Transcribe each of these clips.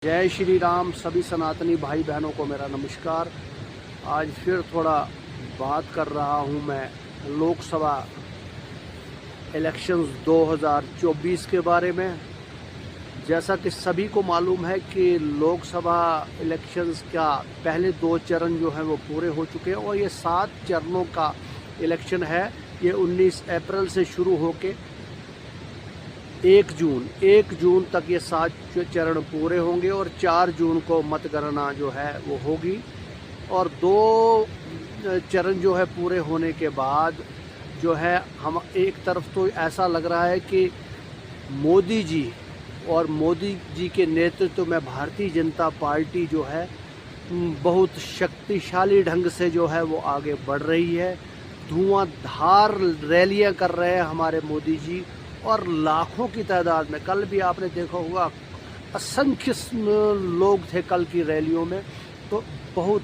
जय श्री राम। सभी सनातनी भाई बहनों को मेरा नमस्कार। आज फिर थोड़ा बात कर रहा हूं मैं लोकसभा इलेक्शंस 2024 के बारे में। जैसा कि सभी को मालूम है कि लोकसभा इलेक्शंस का पहले 2 चरण जो हैं वो पूरे हो चुके हैं और ये 7 चरणों का इलेक्शन है। ये 19 अप्रैल से शुरू होके 1 जून तक ये 7 चरण पूरे होंगे और 4 जून को मतगणना जो है वो होगी। और 2 चरण जो है पूरे होने के बाद जो है हम एक तरफ तो ऐसा लग रहा है कि मोदी जी के नेतृत्व में भारतीय जनता पार्टी जो है बहुत शक्तिशाली ढंग से जो है वो आगे बढ़ रही है। धुआंधार रैलियां कर रहे हैं हमारे मोदी जी और लाखों की तादाद में। कल भी आपने देखा होगा असंख्य लोग थे कल की रैलियों में। तो बहुत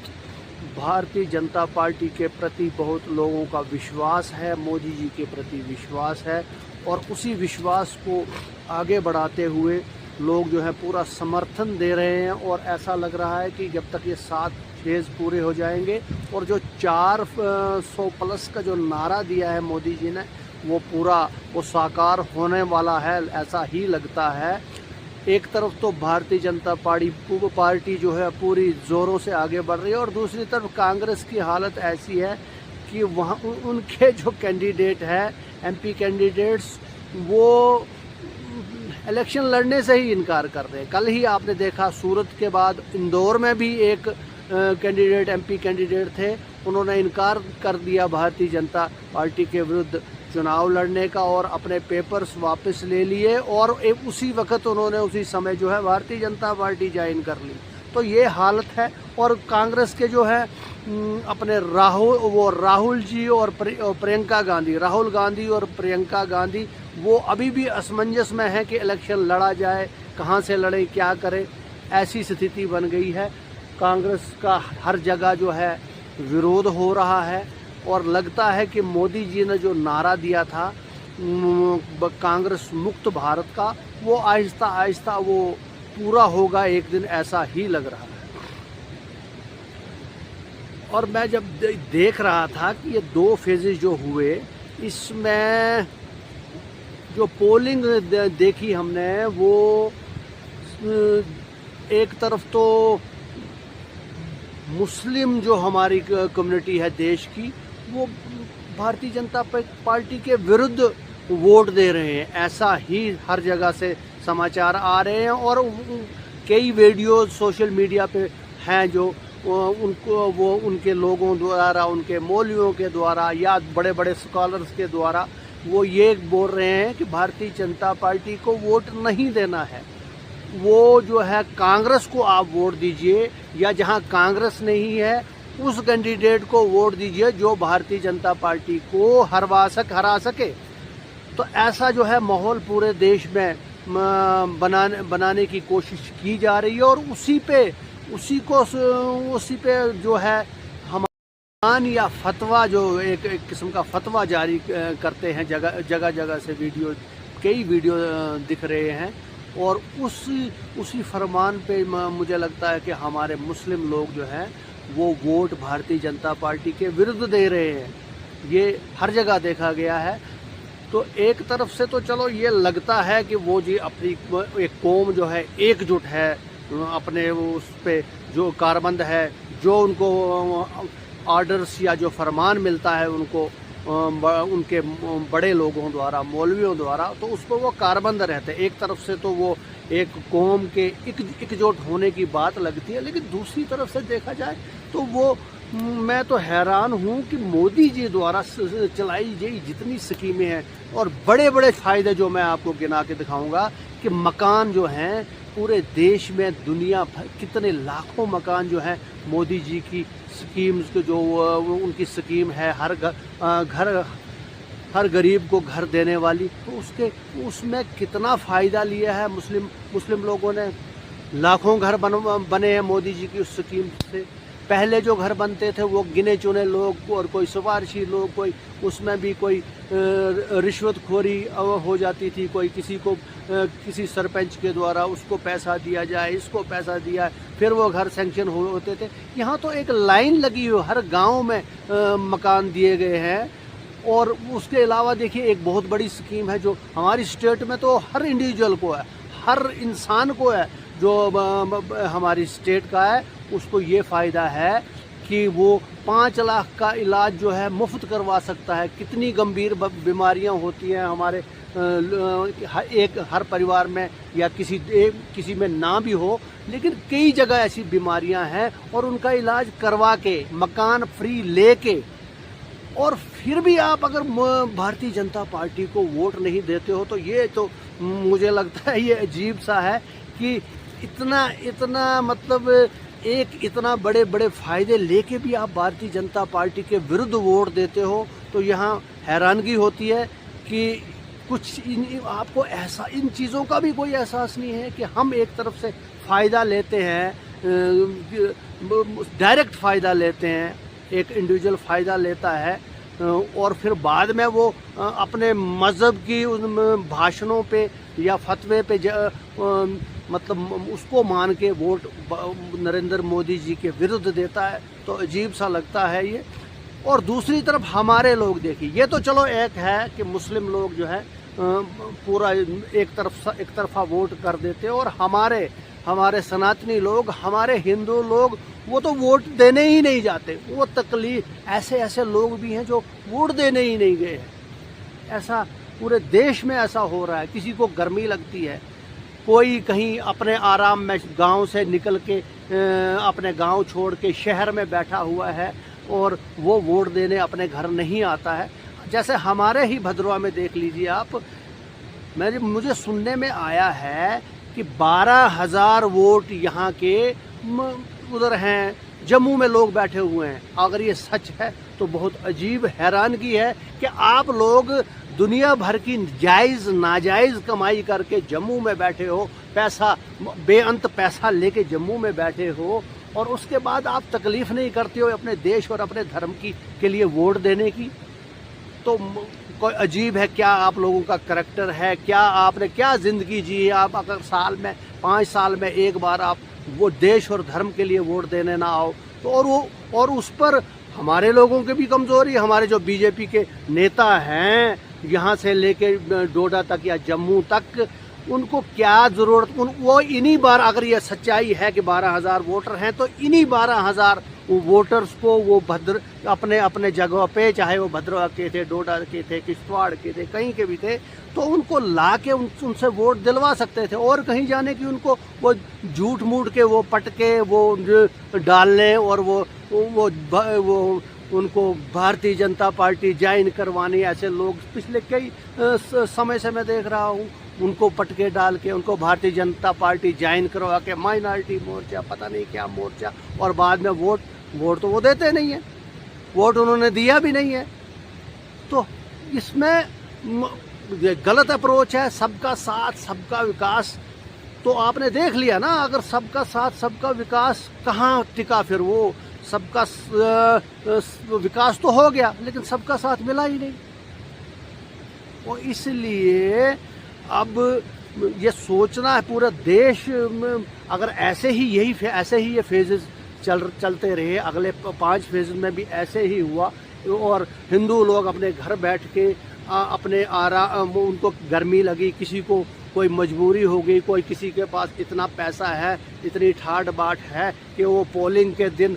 भारतीय जनता पार्टी के प्रति बहुत लोगों का विश्वास है, मोदी जी के प्रति विश्वास है और उसी विश्वास को आगे बढ़ाते हुए लोग जो है पूरा समर्थन दे रहे हैं। और ऐसा लग रहा है कि जब तक ये 7 फेज़ पूरे हो जाएंगे और जो 400 प्लस का जो नारा दिया है मोदी जी ने वो साकार होने वाला है, ऐसा ही लगता है। एक तरफ तो भारतीय जनता पार्टी जो है पूरी ज़ोरों से आगे बढ़ रही है और दूसरी तरफ कांग्रेस की हालत ऐसी है कि वहाँ उनके जो कैंडिडेट हैं एमपी कैंडिडेट्स वो इलेक्शन लड़ने से ही इनकार कर रहे हैं। कल ही आपने देखा सूरत के बाद इंदौर में भी एक कैंडिडेट एमपी कैंडिडेट थे, उन्होंने इनकार कर दिया भारतीय जनता पार्टी के विरुद्ध चुनाव लड़ने का और अपने पेपर्स वापस ले लिए और उसी वक्त उन्होंने उसी समय जो है भारतीय जनता पार्टी ज्वाइन कर ली। तो ये हालत है। और कांग्रेस के जो है अपने राहुल जी और राहुल गांधी और प्रियंका गांधी वो अभी भी असमंजस में है कि इलेक्शन लड़ा जाए, कहाँ से लड़े, क्या करे। ऐसी स्थिति बन गई है। कांग्रेस का हर जगह जो है विरोध हो रहा है और लगता है कि मोदी जी ने जो नारा दिया था कांग्रेस मुक्त भारत का, वो आहिस्ता आहिस्ता वो पूरा होगा एक दिन, ऐसा ही लग रहा है। और मैं जब देख रहा था कि ये 2 फेजेस जो हुए, इसमें जो पोलिंग देखी हमने वो एक तरफ तो मुस्लिम जो हमारी कम्युनिटी है देश की, वो भारतीय जनता पार्टी के विरुद्ध वोट दे रहे हैं, ऐसा ही हर जगह से समाचार आ रहे हैं। और कई वीडियो सोशल मीडिया पे हैं जो उनके लोगों द्वारा, उनके मौलवियों के द्वारा या बड़े बड़े स्कॉलर्स के द्वारा वो ये बोल रहे हैं कि भारतीय जनता पार्टी को वोट नहीं देना है, वो जो है कांग्रेस को आप वोट दीजिए या जहां कांग्रेस नहीं है उस कैंडिडेट को वोट दीजिए जो भारतीय जनता पार्टी को हरा सके। तो ऐसा जो है माहौल पूरे देश में बनाने की कोशिश की जा रही है और उसी पे जो है हम या फतवा जो एक किस्म का फतवा जारी करते हैं, जगह से कई वीडियो दिख रहे हैं और उसी फरमान पे मुझे लगता है कि हमारे मुस्लिम लोग जो हैं वो वोट भारतीय जनता पार्टी के विरुद्ध दे रहे हैं। ये हर जगह देखा गया है। तो एक तरफ से तो चलो ये लगता है कि वो जी अपनी एक कौम जो है एकजुट है, अपने उस पे जो कारबंद है, जो उनको ऑर्डर्स या जो फरमान मिलता है उनको उनके बड़े लोगों द्वारा, मौलवियों द्वारा, तो उस पर वो कारबंद रहते हैं। एक तरफ से तो वो एक कौम के एकजुट होने की बात लगती है, लेकिन दूसरी तरफ से देखा जाए तो वो मैं तो हैरान हूँ कि मोदी जी द्वारा चलाई गई जितनी स्कीमें हैं और बड़े बड़े फ़ायदे जो मैं आपको गिना के दिखाऊंगा कि मकान जो हैं पूरे देश में, दुनिया भर कितने लाखों मकान जो हैं मोदी जी की स्कीम्स के जो उनकी स्कीम है, हर गरीब को घर देने वाली, तो उसमें कितना फ़ायदा लिया है मुस्लिम लोगों ने। लाखों घर बने हैं मोदी जी की उस स्कीम से। पहले जो घर बनते थे वो गिने चुने लोग और कोई सिफारशी लोग, कोई उसमें भी कोई रिश्वतखोरी हो जाती थी, कोई किसी को किसी सरपंच के द्वारा उसको पैसा दिया जाए, इसको पैसा दिया, फिर वो घर सैंक्शन होते थे। यहाँ तो एक लाइन लगी हुई, हर गांव में मकान दिए गए हैं। और उसके अलावा देखिए एक बहुत बड़ी स्कीम है जो हमारी स्टेट में तो हर इंडिविजुअल को है, हर इंसान को है जो हमारी स्टेट का है, उसको ये फ़ायदा है कि वो 5 लाख का इलाज जो है मुफ्त करवा सकता है। कितनी गंभीर बीमारियां होती हैं हमारे हर परिवार में, या किसी में ना भी हो, लेकिन कई जगह ऐसी बीमारियां हैं और उनका इलाज करवा के, मकान फ्री लेके, और फिर भी आप अगर भारतीय जनता पार्टी को वोट नहीं देते हो तो ये तो मुझे लगता है ये अजीब सा है कि इतना मतलब एक इतना बड़े बड़े फायदे लेके भी आप भारतीय जनता पार्टी के विरुद्ध वोट देते हो। तो यहाँ हैरानगी होती है कि आपको ऐसा इन चीज़ों का भी कोई एहसास नहीं है कि हम एक तरफ से फ़ायदा लेते हैं, डायरेक्ट फ़ायदा लेते हैं, एक इंडिविजुअल फ़ायदा लेता है और फिर बाद में वो अपने मज़हब की उन भाषणों पे या फतवे पे मतलब उसको मान के वोट नरेंद्र मोदी जी के विरुद्ध देता है। तो अजीब सा लगता है ये। और दूसरी तरफ हमारे लोग देखिए, ये तो चलो एक है कि मुस्लिम लोग जो है पूरा एक तरफा वोट कर देते हैं, और हमारे सनातनी लोग, हमारे हिंदू लोग वो तो वोट देने ही नहीं जाते। वो तकलीफ ऐसे लोग भी हैं जो वोट देने ही नहीं गए हैं। ऐसा पूरे देश में ऐसा हो रहा है। किसी को गर्मी लगती है, कोई कहीं अपने आराम में गांव से निकल के अपने गांव छोड़ के शहर में बैठा हुआ है और वो वोट देने अपने घर नहीं आता है। जैसे हमारे ही भद्रवा में देख लीजिए आप, मुझे सुनने में आया है कि 12,000 वोट यहाँ के उधर हैं, जम्मू में लोग बैठे हुए हैं। अगर ये सच है तो बहुत अजीब हैरानगी है कि आप लोग दुनिया भर की जायज़ नाजायज़ कमाई करके जम्मू में बैठे हो, पैसा बेअंत पैसा लेके जम्मू में बैठे हो, और उसके बाद आप तकलीफ़ नहीं करते हो अपने देश और अपने धर्म के लिए वोट देने की। तो कोई अजीब है क्या आप लोगों का करैक्टर है, क्या आपने क्या ज़िंदगी जी है। आप अगर साल में 5 साल में एक बार आप वो देश और धर्म के लिए वोट देने ना आओ तो और उस पर हमारे लोगों की भी कमज़ोरी, हमारे जो बीजेपी के नेता हैं यहाँ से लेके डोडा तक या जम्मू तक, उनको क्या ज़रूरत, वो इन्हीं बार, अगर ये सच्चाई है कि 12,000 वोटर हैं तो इन्हीं 12,000 वोटर्स को वो अपने जगह पे, चाहे वो भद्रवा के थे, डोडा के थे, किश्तवाड़ के थे, कहीं के भी थे, तो उनको ला के उनसे वोट दिलवा सकते थे। और कहीं जाने की उनको वो झूठ मूठ के वो पटके वो डालने और वो उनको भारतीय जनता पार्टी ज्वाइन करवानी, ऐसे लोग पिछले कई समय से मैं देख रहा हूँ, उनको पटके डाल के उनको भारतीय जनता पार्टी ज्वाइन करवा के माइनॉरिटी मोर्चा, पता नहीं क्या मोर्चा, और बाद में वोट तो वो देते नहीं है, वोट उन्होंने दिया भी नहीं है। तो इसमें गलत अप्रोच है। सबका साथ सबका विकास तो आपने देख लिया ना, अगर सबका साथ सबका विकास कहाँ टिका, फिर वो सबका विकास तो हो गया लेकिन सबका साथ मिला ही नहीं। और इसलिए अब ये सोचना है पूरा देश में, अगर ऐसे ही ये फेजेस चलते रहे, अगले 5 फेज में भी ऐसे ही हुआ और हिंदू लोग अपने घर बैठ के अपने आराम, उनको गर्मी लगी, किसी को कोई मजबूरी हो गई, कोई किसी के पास इतना पैसा है, इतनी ठाट बाट है कि वो पोलिंग के दिन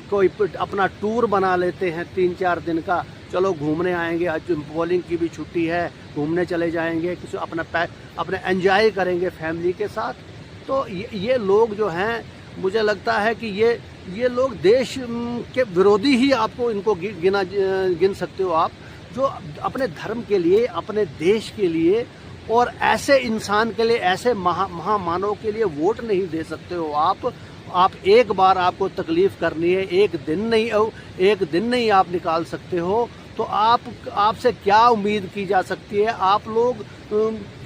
कोई अपना टूर बना लेते हैं 3-4 दिन का, चलो घूमने आएंगे, आज पोलिंग की भी छुट्टी है, घूमने चले जाएंगे, किसी अपने एंजॉय करेंगे फैमिली के साथ। तो ये लोग जो हैं, मुझे लगता है कि ये लोग देश के विरोधी ही आपको इनको गिन सकते हो आप, जो अपने धर्म के लिए, अपने देश के लिए और ऐसे इंसान के लिए, ऐसे महामानव के लिए वोट नहीं दे सकते हो आप एक बार आपको तकलीफ़ करनी है, एक दिन नहीं आप निकाल सकते हो, तो आपसे क्या उम्मीद की जा सकती है। आप लोग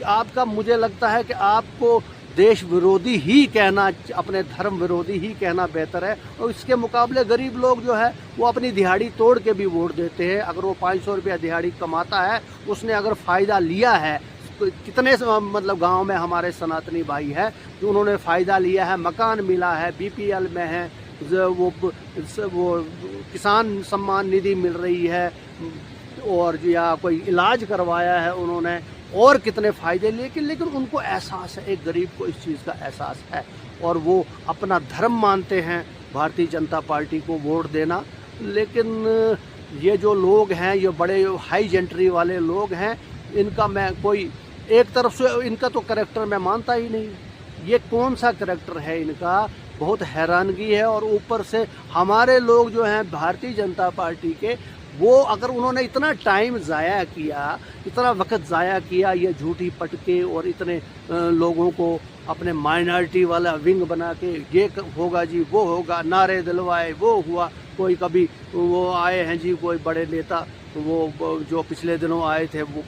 आपका, मुझे लगता है कि आपको देश विरोधी ही कहना, अपने धर्म विरोधी ही कहना बेहतर है। और इसके मुकाबले गरीब लोग जो है वो अपनी दिहाड़ी तोड़ के भी वोट देते हैं। अगर वो 500 रुपया दिहाड़ी कमाता है, उसने अगर फ़ायदा लिया है, कितने मतलब गांव में हमारे सनातनी भाई है जो उन्होंने फ़ायदा लिया है, मकान मिला है, बीपीएल में है, वो किसान सम्मान निधि मिल रही है, और या कोई इलाज करवाया है उन्होंने, और कितने फ़ायदे लेकिन उनको एहसास है, एक गरीब को इस चीज़ का एहसास है और वो अपना धर्म मानते हैं भारतीय जनता पार्टी को वोट देना। लेकिन ये जो लोग हैं, ये बड़े हाई जेंट्री वाले लोग हैं, इनका मैं कोई एक तरफ से इनका तो करैक्टर मैं मानता ही नहीं। ये कौन सा करैक्टर है इनका, बहुत हैरानगी है। और ऊपर से हमारे लोग जो हैं भारतीय जनता पार्टी के, वो अगर उन्होंने इतना टाइम ज़ाया किया, इतना वक्त ज़ाया किया, ये झूठी पटके और इतने लोगों को अपने माइनॉरिटी वाला विंग बना के ये होगा जी, वो होगा, नारे दिलवाए, वो हुआ। कोई कभी वो आए हैं जी कोई बड़े नेता, वो जो पिछले दिनों आए थे, वो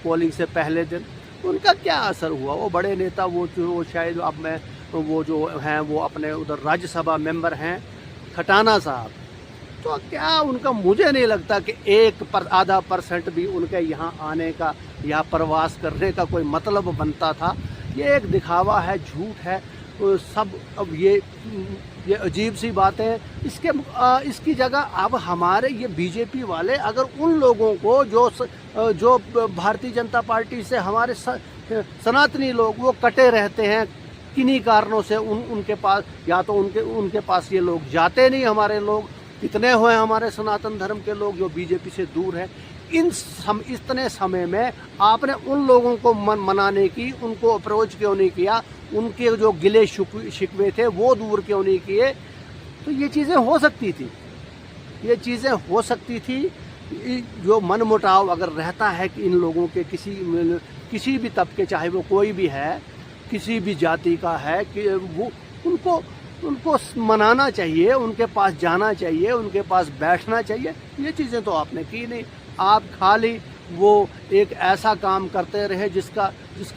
पोलिंग से पहले दिन, उनका क्या असर हुआ? वो बड़े नेता वो शायद अब मैं वो जो हैं वो अपने उधर राज्यसभा मेंबर हैं खटाना साहब, तो क्या उनका, मुझे नहीं लगता कि आधा परसेंट भी उनके यहाँ आने का या प्रवास करने का कोई मतलब बनता था। ये एक दिखावा है, झूठ है सब। अब ये अजीब सी बात है। इसकी जगह अब हमारे ये बीजेपी वाले अगर उन लोगों को जो भारतीय जनता पार्टी से हमारे सनातनी लोग वो कटे रहते हैं किन्हीं कारणों से, उनके पास या तो उनके पास ये लोग जाते नहीं। हमारे लोग कितने हुए हमारे सनातन धर्म के लोग जो बीजेपी से दूर है। इतने समय में आपने उन लोगों को मनाने की, उनको अप्रोच क्यों नहीं किया? उनके जो गिले शिकवे थे वो दूर क्यों नहीं किए? तो ये चीज़ें हो सकती थी, ये चीज़ें हो सकती थी। जो मनमुटाव अगर रहता है कि इन लोगों के किसी भी तबके, चाहे वो कोई भी है, किसी भी जाति का है, कि वो उनको मनाना चाहिए, उनके पास जाना चाहिए, उनके पास बैठना चाहिए। ये चीज़ें तो आपने की नहीं। आप खाली वो एक ऐसा काम करते रहे जिसका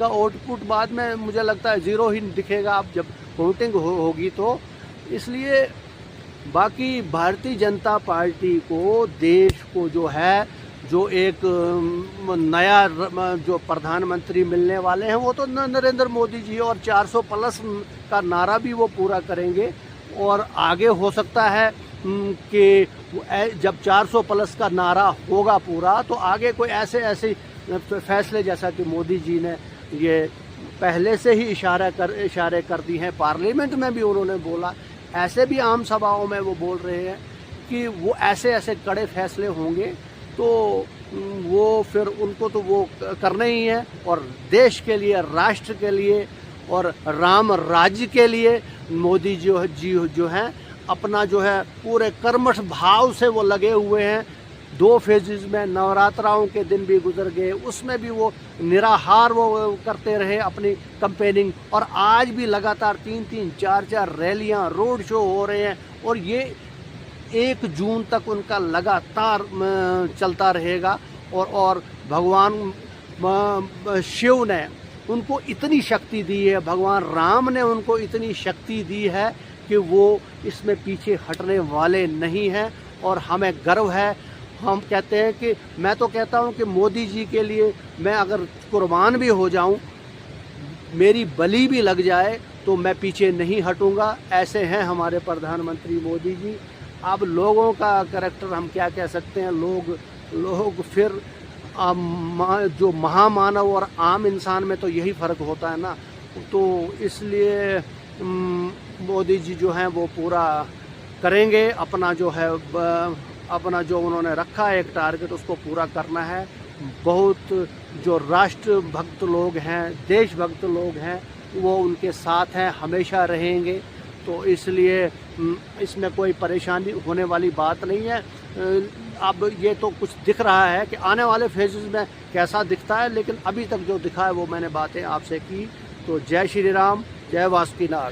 आउटपुट बाद में मुझे लगता है ज़ीरो ही दिखेगा आप जब वोटिंग होगी तो। इसलिए बाकी भारतीय जनता पार्टी को, देश को जो है, जो एक नया जो प्रधानमंत्री मिलने वाले हैं वो तो नरेंद्र मोदी जी, और 400 प्लस का नारा भी वो पूरा करेंगे। और आगे हो सकता है कि जब 400 प्लस का नारा होगा पूरा, तो आगे कोई ऐसे फैसले, जैसा कि मोदी जी ने ये पहले से ही इशारे कर दी हैं, पार्लियामेंट में भी उन्होंने बोला, ऐसे भी आम सभाओं में वो बोल रहे हैं कि वो ऐसे कड़े फैसले होंगे तो वो फिर उनको तो वो करना ही है। और देश के लिए, राष्ट्र के लिए और राम राज्य के लिए मोदी जी जो हैं अपना जो है पूरे कर्मठ भाव से वो लगे हुए हैं। 2 फेजेस में नवरात्राओं के दिन भी गुजर गए, उसमें भी वो निराहार वो करते रहे अपनी कैंपेनिंग। और आज भी लगातार 3-3, 4-4 रैलियां, रोड शो हो रहे हैं। और ये 1 जून तक उनका लगातार चलता रहेगा। और भगवान शिव ने उनको इतनी शक्ति दी है, भगवान राम ने उनको इतनी शक्ति दी है कि वो इसमें पीछे हटने वाले नहीं हैं। और हमें गर्व है। हम कहते हैं कि, मैं तो कहता हूं कि मोदी जी के लिए मैं अगर कुर्बान भी हो जाऊं, मेरी बलि भी लग जाए, तो मैं पीछे नहीं हटूंगा। ऐसे हैं हमारे प्रधानमंत्री मोदी जी। अब लोगों का करैक्टर हम क्या कह सकते हैं? लोग फिर जो महामानव और आम इंसान में तो यही फ़र्क होता है ना। तो इसलिए मोदी जी जो हैं वो पूरा करेंगे अपना जो है, अपना जो उन्होंने रखा है एक टारगेट, उसको पूरा करना है। बहुत जो राष्ट्र भक्त लोग हैं, देशभक्त लोग हैं, वो उनके साथ हैं, हमेशा रहेंगे। तो इसलिए इसमें कोई परेशानी होने वाली बात नहीं है। अब ये तो कुछ दिख रहा है कि आने वाले फेजेस में कैसा दिखता है, लेकिन अभी तक जो दिखा है वो मैंने बातें आपसे की। तो जय श्री राम, जय वासुकीनाथ।